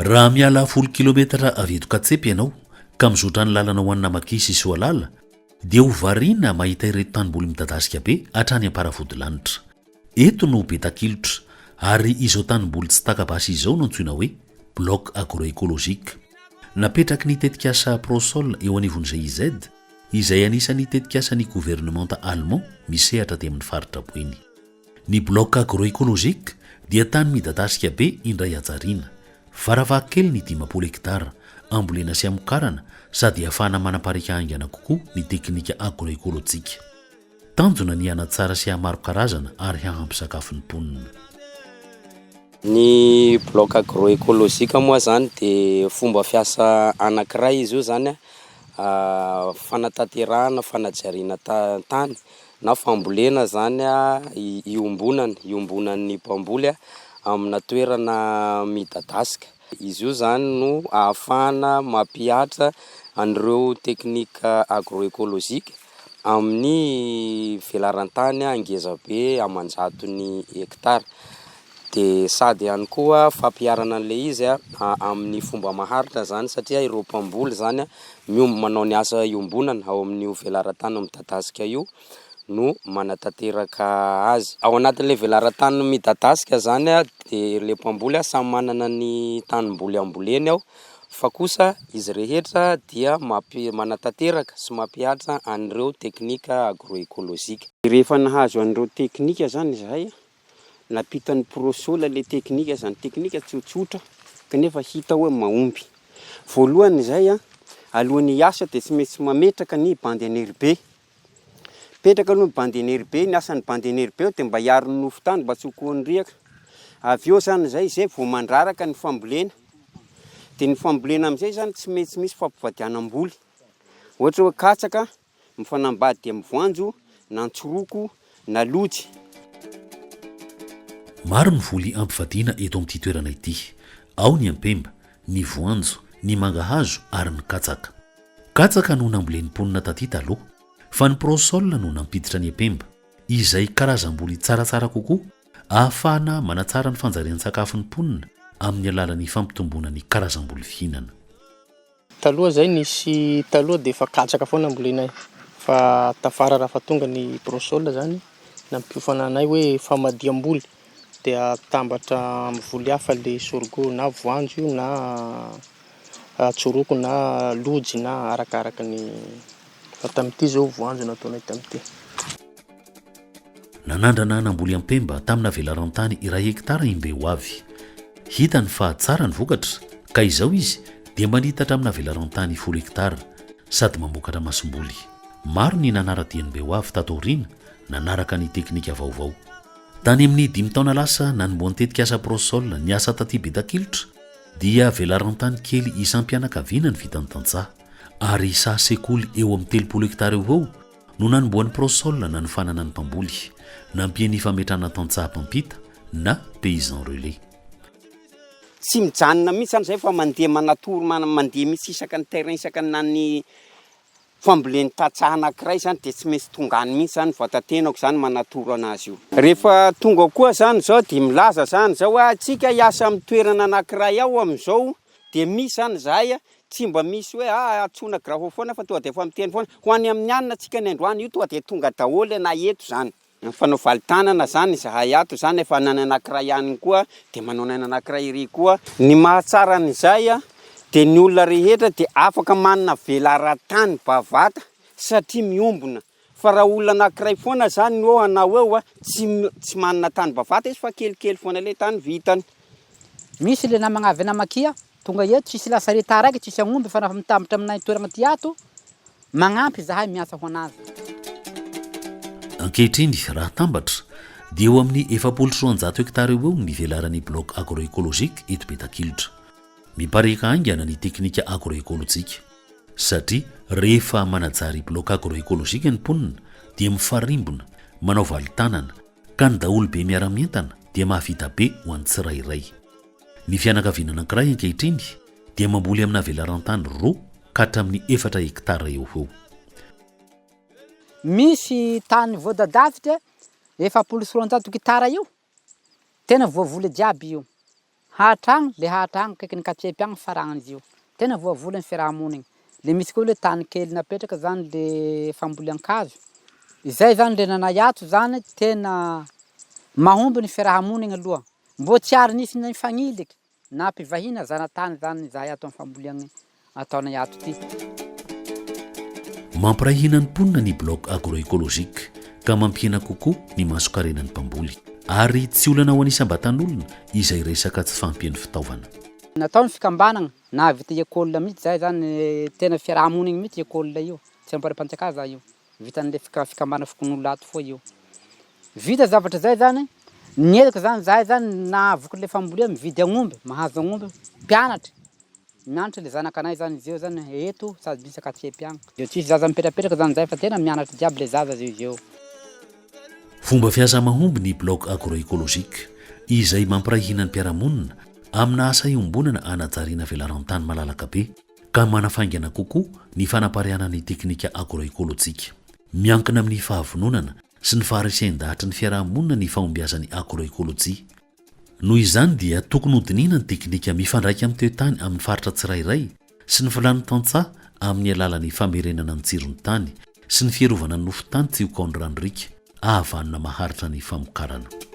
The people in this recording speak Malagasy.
raha miala 10 kilometatra avy eto Katsepy ianao ka mizotra ny lalana ho an'ny Namakisy sy Soalala dia ho variana mahita ireto tanimboly midadasika be hatrany am-paravodilanitra. Eto no beta-kilotra ary izao tanimboly tsy takabasy izao no antsoina hoe bloc agroécologique. Napetraky ny tetikasa Prosol eo anivon'izay IZ izay anisan'ny tetikasan'ny gouvernemanta allemand misehatra aty amin'ny faritra Boeny. Ny bloc agroécologique dia tany midadasika be indray hatsariana, varavahakely ny 10 hektara, ambolena sy amokarana sady ahafahana manaparika haingana kokoa ny teknika agroécologique. Tanjona ny hanatsara sy hamaro karazana ary hahampy sakafon'ny mponina. Ny bloc agroécologique moa zany dia fomba fiasa anankiray izy io zany fanatanterahana, fanajariana tany na fambolena zany iombonan'ny mpamboly amina toerana midadasika. Izy io zany no ahafahana mampihatra an'ireo teknika agroécologique amin'ny velaran-tany angeza be amanjaton'ny hektara. Dia sady ihany koa fampiarana an'ilay izy amin'ny fomba maharitra zany satria ireo mpamboly zany manao ny asa iombonana ao amin'ny velaran-tany midadasika io no manatanteraka azy. Ao anatin'ilay velaran-tany midadasika zany dia ilay mpamboly samy manana ny tanimboly amboleny ao, fa kosa izy rehetra dia manatanteraka sy mampihatra an'ireo teknika agroécologique. Rehefa nahazo an'ireo teknika zany izahay, napitan'ny Prosol ilay teknika zany, teknika tsotsotra kanefa hita hoe mahomby. Voalohany izay alohan'ny hiasa dia tsy maintsy mametraka ny bandy aneribe. Petraka aloha ny bandy aneribe, ny asan'ny bandy aneribe dia mba hiaro ny nofo tany mba tsy hokoan'ny riaka. Avy eo zany izay vao mandraraka ny fambolena. Dia ny fambolena amin'izay zany tsy maintsy misy fampivadianam-boly. Ohatra hoe katsaka, mifanambady amin'ny voanjo, na antsoroko, na lojy. Maro ny voly ampivadiana eto amin'ity toerana ity. Ao ny ampemba, ny voanjo, ny mangahazo ary ny katsaka. Katsaka no nambolen'ny mponina taty taloha, fa ny Prosol no nampiditra ny ampemba, izay karazam-boly tsaratsara kokoa ahafahana manatsara ny fanjarian'ny sakafon'ny mponina amin'ny alalan'ny fampitomboana ny karazam-boly fihinana. Taloha zay nisy taloha dia efa katsaka foana ambolenay, fa tafara raha fa tonga ny Prosol zany nampiofana anay hoe famadiam-boly dia tambatra amin'ny voly hafa le sorgho na voanjo na tsoroko na lojy na arakaraka ny fa tamin'ity zao voanjo nataonay tamin'ity. Nanandrana namboly ampemba tamina velaran-tany iray hektara imbeo avy. Hitany fa tsara ny vokatra ka izao izy dia manitatra amina velaran-tany 10 hektara sady mamokatra masom-boly. Maro ny nanaradiany mbeo avy tatorina nanaraka ny teknika vaovao. Tany amin'ny 5 taona lasa nanomboan'ny tetikasa Prosol ny asa taty beta-kilotra dia velaran-tany kely isam-pianakaviana ny vitany tantsaha ary isa sekoly eo amin'ny 30 hektara eo no nanomboan'ny Prosol na ny fanana ny mpamboly, nampiany fametrahana tantsaha mpampita na paysan relais. Tsy mijanona mihitsy zany izay fa mandeha manatoro mandeha misy isaka ny terrain isaka ny nany famboleny tantsaha anankiray zany dia tsy maintsy tongany mihitsy zany vatantenako zany manatoro anazy io. Rehefa tonga koa zany zao dia milaza zany zao atsika hiasa amin'ny toerana anankiray ao amin'izao dia misy zany zahay tsy mba misy hoe atsona grafo foana fa tonga dia efa miteny foana ho any amin'ny anina atsika ny androany io tonga dia tonga daholo na eto zany. Fanao valitanana zany izahay ato zany efa nany anankiray ihany koa dia manao nany anankiray iry koa. Ny mahatsara an'izay dia ny olona rehetra dia afaka manana velaran-tany bavata satria miombona. Fa raha olona anankiray foana zany no anao eo tsy manana tany bavata izy fa kelikely foana ilay tany vitany. Misy le namagna avy Namakia tonga eto tsisy lasareta raiky tsisy agnomby fa nafa mitambatra aminay toerana ty ato magnampy zahay miasa ho anazy. Ankehitriny raha tambatra dia eo amin'ny 700 hektara eo ny velaran'ny bloc agroécologique eto beta-kilotra. Mipareka haingana ny teknika agroécologique satria rehefa manajary bloc agroécologique ny mponina dia mifarimbona, manao valitanana ka ny daholo be miara-mientana dia mahavita be ho an'ny tsirairay. Ny fianakaviana anankiray ankehitriny dia mamboly amina velaran-tany 2 ka hatramin'ny 4 hektara eo. Misy tany voadadavitra 700 hektara io tena voavoly jiaby io. hatragno le hatragno kaiky ny katsepy agny faragnan'izy io tena voavola ny fiarahamonigny le misy koa le tany kely napetraka zany le fambolean-kazo izay zany le nanayato zany tena mahomby ny fiarahamonigny aloha mbo tsy ary nisy ny fagniliky na mpivahina zanatany zany zahay ato amin'ny famboleagny ataona yato ty mampirahina ny mponina ny bloc agroécologique ka mampihena kokoa ny masokarenan'ny mpamboly ary tsy olana ho anisambatan'olona izay resaka tsy fampian'ny fitaovana natao ny fikambanagna na vita école mihitsy zahay zany tena fiarahamonigny mihitsy école io tsy amparipantsakaza io vitan'le fikambana fokon'olo ato foa io vita zavatra zay zany niezaka zany zahay zany nahavoky le fambolia mividy agnomby mahazo agnomby mpianatra mianatra le zanakanay zany izy eo zany eto sady misy akatsepy agny io tsisy zaza mipetrapetraka zany zay fa tena mianatra jiaby le zaza zio izy eo fomba fiasa mahomby ny bloc agroécologique izay mampirahina ny mpiaramonina amina asa iombonana anajariana velaran-tany malalaka be ka manafaingana kokoa ny fanapariana ny teknika agroécolojique miankina amin'ny fahavononana sy ny faharisen-dahatra ny fiarahamonina ny fahombiazan'ny agroécologie noho izany dia tokony hodinina ny teknika mifandraika amin'ny toetany amin'ny faritra tsirairay sy ny filany tantsaha amin'ny alalan'ny famerenana ny tsirony tany sy ny fierovana ny nofo tany tsy hokaon'ny randrika ahavanina maharitra ny famokarana